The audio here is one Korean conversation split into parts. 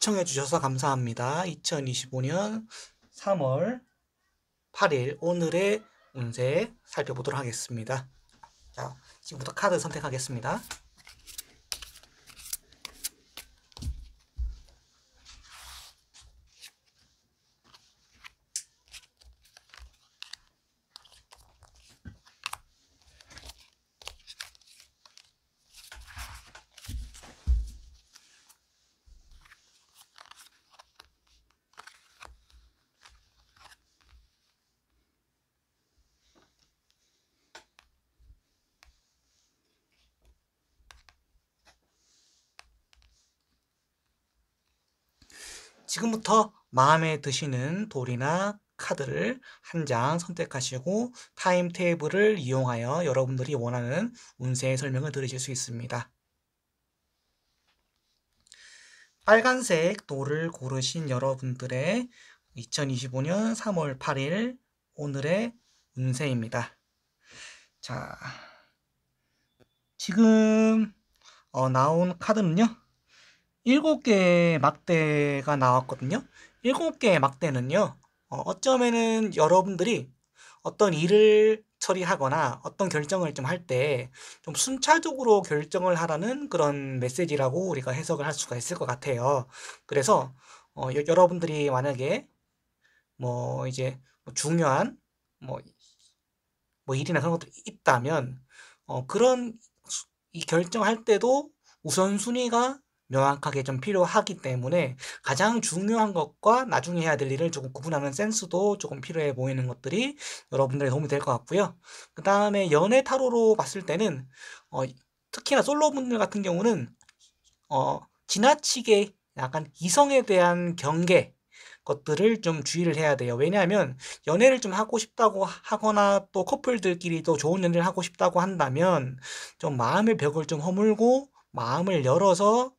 시청해 주셔서 감사합니다. 2025년 3월 8일 오늘의 운세 살펴보도록 하겠습니다. 자, 지금부터 카드 선택하겠습니다. 지금부터 마음에 드시는 돌이나 카드를 한 장 선택하시고 타임테이블을 이용하여 여러분들이 원하는 운세 설명을 들으실 수 있습니다. 빨간색 돌을 고르신 여러분들의 2025년 3월 8일 오늘의 운세입니다. 자, 지금 나온 카드는요. 7개의 막대가 나왔거든요. 7개의 막대는요. 어쩌면은 여러분들이 어떤 일을 처리하거나 어떤 결정을 좀 할 때 좀 순차적으로 결정을 하라는 그런 메시지라고 우리가 해석을 할 수가 있을 것 같아요. 그래서 여러분들이 만약에 뭐 이제 중요한 뭐 일이나 그런 것들이 있다면 그런 이 결정할 때도 우선순위가 명확하게 좀 필요하기 때문에 가장 중요한 것과 나중에 해야 될 일을 조금 구분하는 센스도 조금 필요해 보이는 것들이 여러분들의 도움이 될 것 같고요. 그 다음에 연애 타로로 봤을 때는 특히나 솔로분들 같은 경우는 지나치게 약간 이성에 대한 경계 것들을 좀 주의를 해야 돼요. 왜냐하면 연애를 좀 하고 싶다고 하거나 또 커플들끼리도 좋은 연애를 하고 싶다고 한다면 좀 마음의 벽을 좀 허물고 마음을 열어서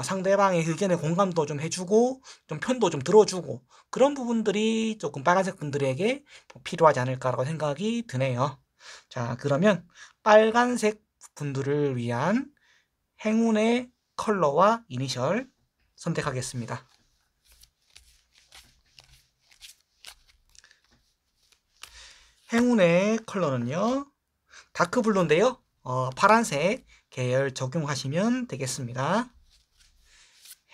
상대방의 의견에 공감도 좀 해주고 좀 편도 좀 들어주고 그런 부분들이 조금 빨간색 분들에게 필요하지 않을까라고 생각이 드네요. 자, 그러면 빨간색 분들을 위한 행운의 컬러와 이니셜 선택하겠습니다. 행운의 컬러는요, 다크블루인데요. 파란색 계열 적용하시면 되겠습니다.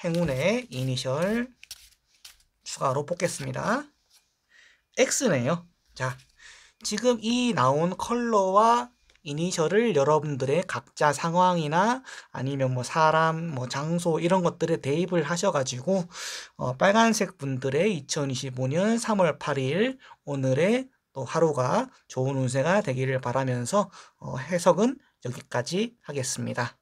행운의 이니셜 추가로 뽑겠습니다. X네요. 자, 지금 이 나온 컬러와 이니셜을 여러분들의 각자 상황이나 아니면 뭐 사람, 뭐 장소 이런 것들에 대입을 하셔가지고 빨간색 분들의 2025년 3월 8일 오늘의 또 하루가 좋은 운세가 되기를 바라면서 해석은 여기까지 하겠습니다.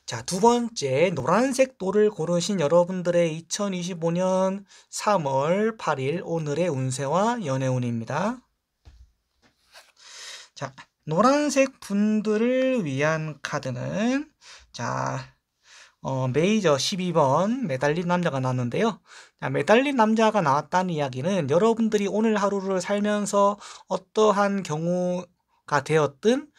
자, 두 번째 노란색 돌을 고르신 여러분들의 2025년 3월 8일 오늘의 운세와 연애운입니다. 자, 노란색 분들을 위한 카드는 자, 메이저 12번 매달린 남자가 나왔는데요. 자, 매달린 남자가 나왔다는 이야기는 여러분들이 오늘 하루를 살면서 어떠한 경우가 되었든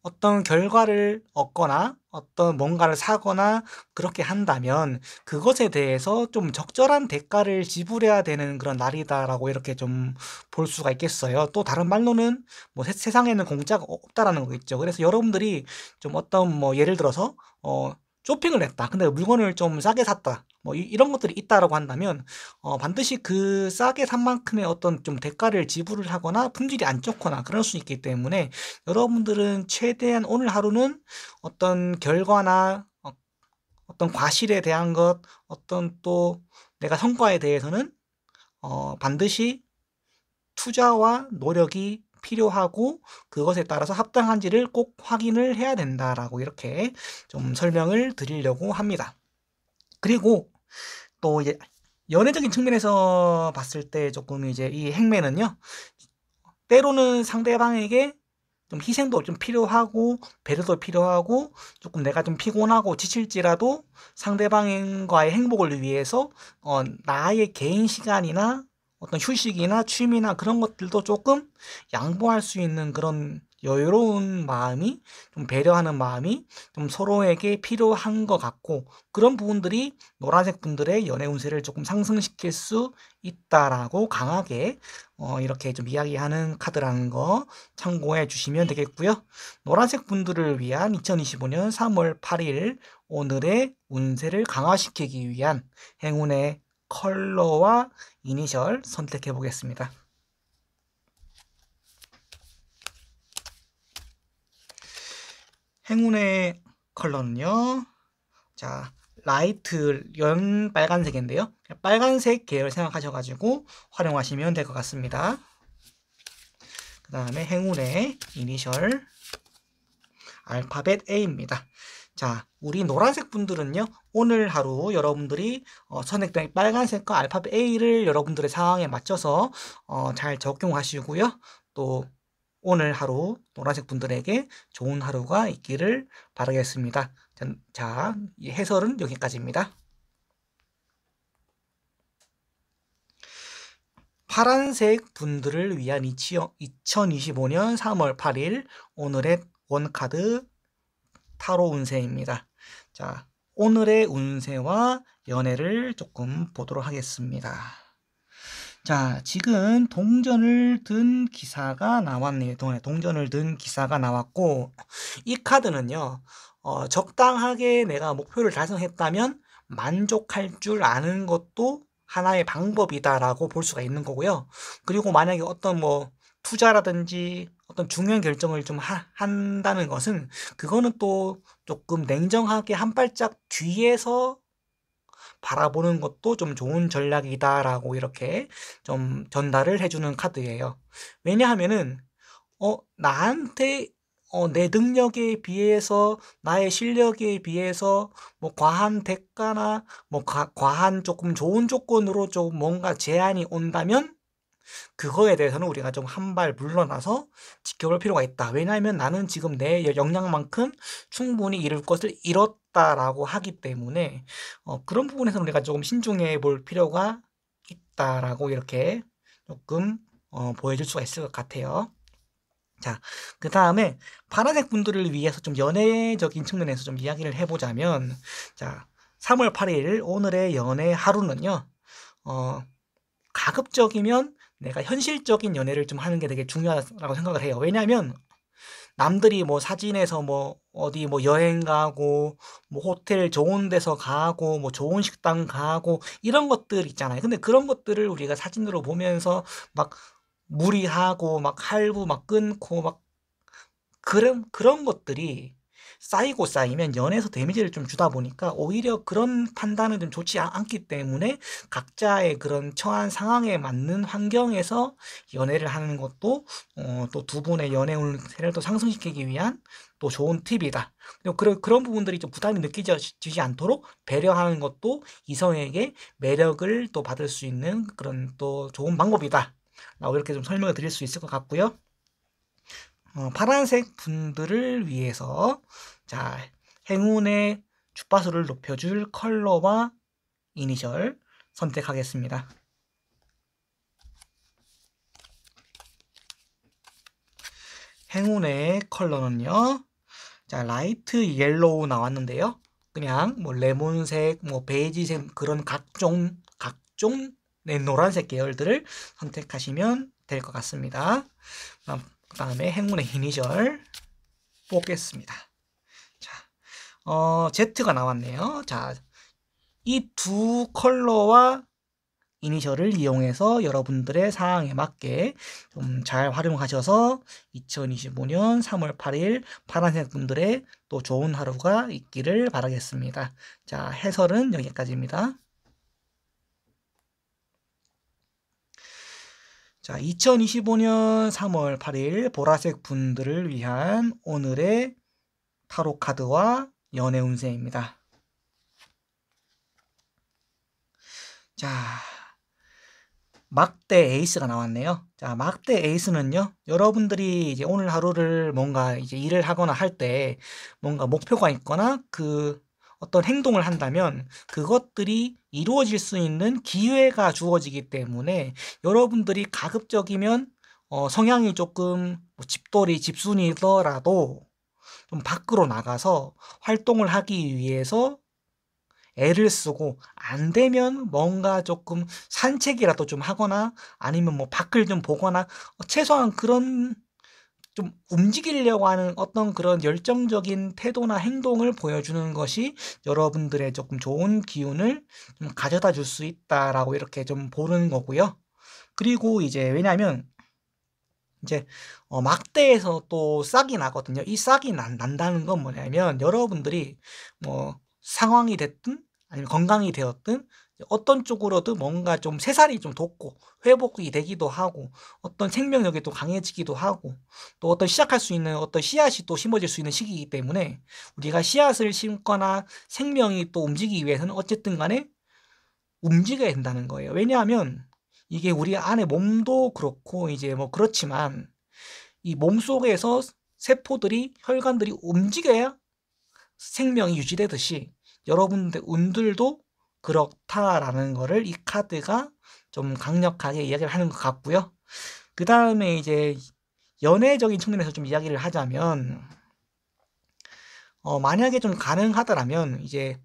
어떤 결과를 얻거나 어떤 뭔가를 사거나 그렇게 한다면 그것에 대해서 좀 적절한 대가를 지불해야 되는 그런 날이다라고 이렇게 좀 볼 수가 있겠어요. 또 다른 말로는 뭐 세상에는 공짜가 없다라는 거겠죠. 그래서 여러분들이 좀 어떤 뭐 예를 들어서 쇼핑을 했다. 근데 물건을 좀 싸게 샀다. 뭐 이런 것들이 있다라고 한다면 반드시 그 싸게 산 만큼의 어떤 좀 대가를 지불을 하거나 품질이 안 좋거나 그럴 수 있기 때문에 여러분들은 최대한 오늘 하루는 어떤 결과나 어떤 과실에 대한 것, 어떤 또 내가 성과에 대해서는 반드시 투자와 노력이 필요하고 그것에 따라서 합당한지를 꼭 확인을 해야 된다라고 이렇게 좀 설명을 드리려고 합니다. 그리고 또 이제 연애적인 측면에서 봤을 때 조금 이제 이 행매는요, 때로는 상대방에게 좀 희생도 좀 필요하고 배려도 필요하고 조금 내가 좀 피곤하고 지칠지라도 상대방과의 행복을 위해서 나의 개인 시간이나 어떤 휴식이나 취미나 그런 것들도 조금 양보할 수 있는 그런 여유로운 마음이, 좀 배려하는 마음이 좀 서로에게 필요한 것 같고, 그런 부분들이 노란색 분들의 연애 운세를 조금 상승시킬 수 있다라고 강하게 이렇게 좀 이야기하는 카드라는 거 참고해 주시면 되겠고요. 노란색 분들을 위한 2025년 3월 8일 오늘의 운세를 강화시키기 위한 행운의 컬러와 이니셜 선택해 보겠습니다. 행운의 컬러는요. 자, 라이트 연 빨간색인데요. 빨간색 계열 생각하셔가지고 활용하시면 될 것 같습니다. 그 다음에 행운의 이니셜 알파벳 A입니다. 자, 우리 노란색 분들은요, 오늘 하루 여러분들이 선택된 빨간색과 알파벳 A를 여러분들의 상황에 맞춰서 잘 적용하시고요. 또 오늘 하루 노란색 분들에게 좋은 하루가 있기를 바라겠습니다. 자, 이 해설은 여기까지입니다. 파란색 분들을 위한 2025년 3월 8일 오늘의 원카드 타로 운세입니다. 자, 오늘의 운세와 연애를 조금 보도록 하겠습니다. 자, 지금 동전을 든 기사가 나왔네요. 동전을 든 기사가 나왔고, 이 카드는요, 적당하게 내가 목표를 달성했다면 만족할 줄 아는 것도 하나의 방법이다라고 볼 수가 있는 거고요. 그리고 만약에 어떤 뭐 투자라든지 어떤 중요한 결정을 좀 한다는 것은 그거는 또 조금 냉정하게 한 발짝 뒤에서 바라보는 것도 좀 좋은 전략이다라고 이렇게 좀 전달을 해주는 카드예요. 왜냐하면은 나한테 내 능력에 비해서 나의 실력에 비해서 뭐 과한 대가나 뭐 과한 조금 좋은 조건으로 좀 뭔가 제한이 온다면 그거에 대해서는 우리가 좀 한 발 물러나서 지켜볼 필요가 있다. 왜냐하면 나는 지금 내 역량만큼 충분히 이룰 것을 이뤘다라고 하기 때문에 그런 부분에서는 우리가 조금 신중해 볼 필요가 있다라고 이렇게 조금 보여줄 수가 있을 것 같아요. 자, 그 다음에 파란색 분들을 위해서 좀 연애적인 측면에서 좀 이야기를 해보자면, 자, 3월 8일 오늘의 연애 하루는요, 가급적이면 내가 현실적인 연애를 좀 하는 게 되게 중요하다고 생각을 해요. 왜냐하면 남들이 뭐 사진에서 뭐 어디 뭐 여행 가고 뭐 호텔 좋은 데서 가고 뭐 좋은 식당 가고 이런 것들 있잖아요. 근데 그런 것들을 우리가 사진으로 보면서 막 무리하고 막 할부 막 끊고 막 그런 것들이 쌓이고 쌓이면 연애에서 데미지를 좀 주다 보니까 오히려 그런 판단은 좀 좋지 않기 때문에 각자의 그런 처한 상황에 맞는 환경에서 연애를 하는 것도 또 두 분의 연애 운세를 또 상승시키기 위한 또 좋은 팁이다. 그리고 그런 부분들이 좀 부담이 느껴지지 않도록 배려하는 것도 이성에게 매력을 또 받을 수 있는 그런 또 좋은 방법이다. 라고 이렇게 좀 설명을 드릴 수 있을 것 같고요. 파란색 분들을 위해서 자, 행운의 주파수를 높여줄 컬러와 이니셜 선택하겠습니다. 행운의 컬러는요. 자, 라이트 옐로우 나왔는데요. 그냥 뭐 레몬색, 뭐 베이지색 그런 각종 네, 노란색 계열들을 선택하시면 될 것 같습니다. 그 다음에 행운의 이니셜 뽑겠습니다. 자, Z가 나왔네요. 자, 이 두 컬러와 이니셜을 이용해서 여러분들의 상황에 맞게 좀 잘 활용하셔서 2025년 3월 8일 파란색 분들의 또 좋은 하루가 있기를 바라겠습니다. 자, 해설은 여기까지입니다. 자, 2025년 3월 8일 보라색 분들을 위한 오늘의 타로 카드와 연애 운세입니다. 자, 막대 에이스가 나왔네요. 자, 막대 에이스는요, 여러분들이 이제 오늘 하루를 뭔가 이제 일을 하거나 할 때 뭔가 목표가 있거나 어떤 행동을 한다면 그것들이 이루어질 수 있는 기회가 주어지기 때문에 여러분들이 가급적이면 성향이 조금 뭐 집돌이, 집순이더라도 좀 밖으로 나가서 활동을 하기 위해서 애를 쓰고, 안 되면 뭔가 조금 산책이라도 좀 하거나 아니면 뭐 밖을 좀 보거나 최소한 그런 좀 움직이려고 하는 어떤 그런 열정적인 태도나 행동을 보여주는 것이 여러분들의 조금 좋은 기운을 좀 가져다 줄 수 있다라고 이렇게 좀 보는 거고요. 그리고 이제 왜냐면 이제 막대에서 또 싹이 나거든요. 이 싹이 난다는 건 뭐냐면 여러분들이 뭐 상황이 됐든 아니면 건강이 되었든 어떤 쪽으로든 뭔가 좀 새살이 좀 돋고 회복이 되기도 하고 어떤 생명력이 또 강해지기도 하고 또 어떤 시작할 수 있는 어떤 씨앗이 또 심어질 수 있는 시기이기 때문에 우리가 씨앗을 심거나 생명이 또 움직이기 위해서는 어쨌든 간에 움직여야 된다는 거예요. 왜냐하면 이게 우리 안에 몸도 그렇고 이제 뭐 그렇지만 이 몸속에서 세포들이 혈관들이 움직여야 생명이 유지되듯이 여러분들 운들도 그렇다라는 거를 이 카드가 좀 강력하게 이야기를 하는 것 같고요. 그 다음에 이제 연애적인 측면에서 좀 이야기를 하자면 만약에 좀 가능하더라면 이제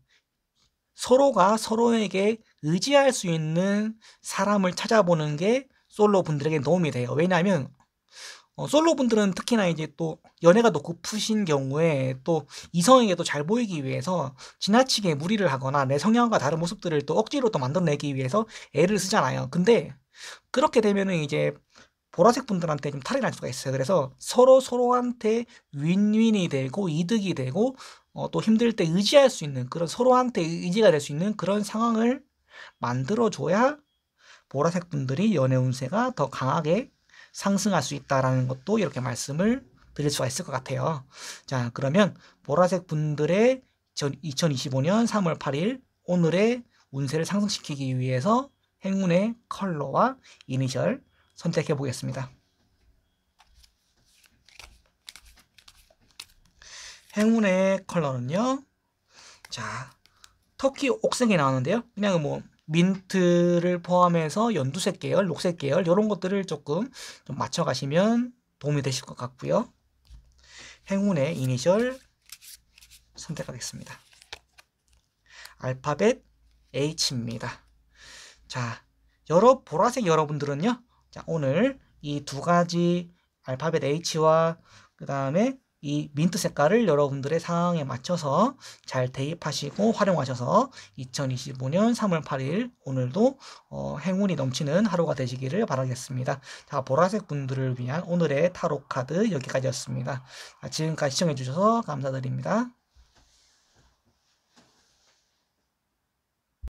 서로가 서로에게 의지할 수 있는 사람을 찾아보는 게 솔로 분들에게 도움이 돼요. 왜냐하면 솔로 분들은 특히나 이제 또 연애가 더 고프신 경우에 또 이성에게도 잘 보이기 위해서 지나치게 무리를 하거나 내 성향과 다른 모습들을 또 억지로 또 만들어내기 위해서 애를 쓰잖아요. 근데 그렇게 되면은 이제 보라색 분들한테 좀 탈이 날 수가 있어요. 그래서 서로 서로한테 윈윈이 되고 이득이 되고 또 힘들 때 의지할 수 있는 그런 서로한테 의지가 될 수 있는 그런 상황을 만들어줘야 보라색 분들이 연애 운세가 더 강하게 상승할 수 있다라는 것도 이렇게 말씀을 드릴 수가 있을 것 같아요. 자, 그러면 보라색 분들의 2025년 3월 8일 오늘의 운세를 상승시키기 위해서 행운의 컬러와 이니셜 선택해 보겠습니다. 행운의 컬러는요. 자, 터키 옥색이 나오는데요. 그냥 뭐 민트를 포함해서 연두색 계열, 녹색 계열 이런 것들을 조금 좀 맞춰가시면 도움이 되실 것 같고요. 행운의 이니셜 선택하겠습니다. 알파벳 H입니다. 자, 보라색 여러분들은요. 자, 오늘 이 두 가지 알파벳 H와 그 다음에 이 민트 색깔을 여러분들의 상황에 맞춰서 잘 대입하시고 활용하셔서 2025년 3월 8일 오늘도 행운이 넘치는 하루가 되시기를 바라겠습니다. 자, 보라색 분들을 위한 오늘의 타로 카드 여기까지였습니다. 지금까지 시청해 주셔서 감사드립니다.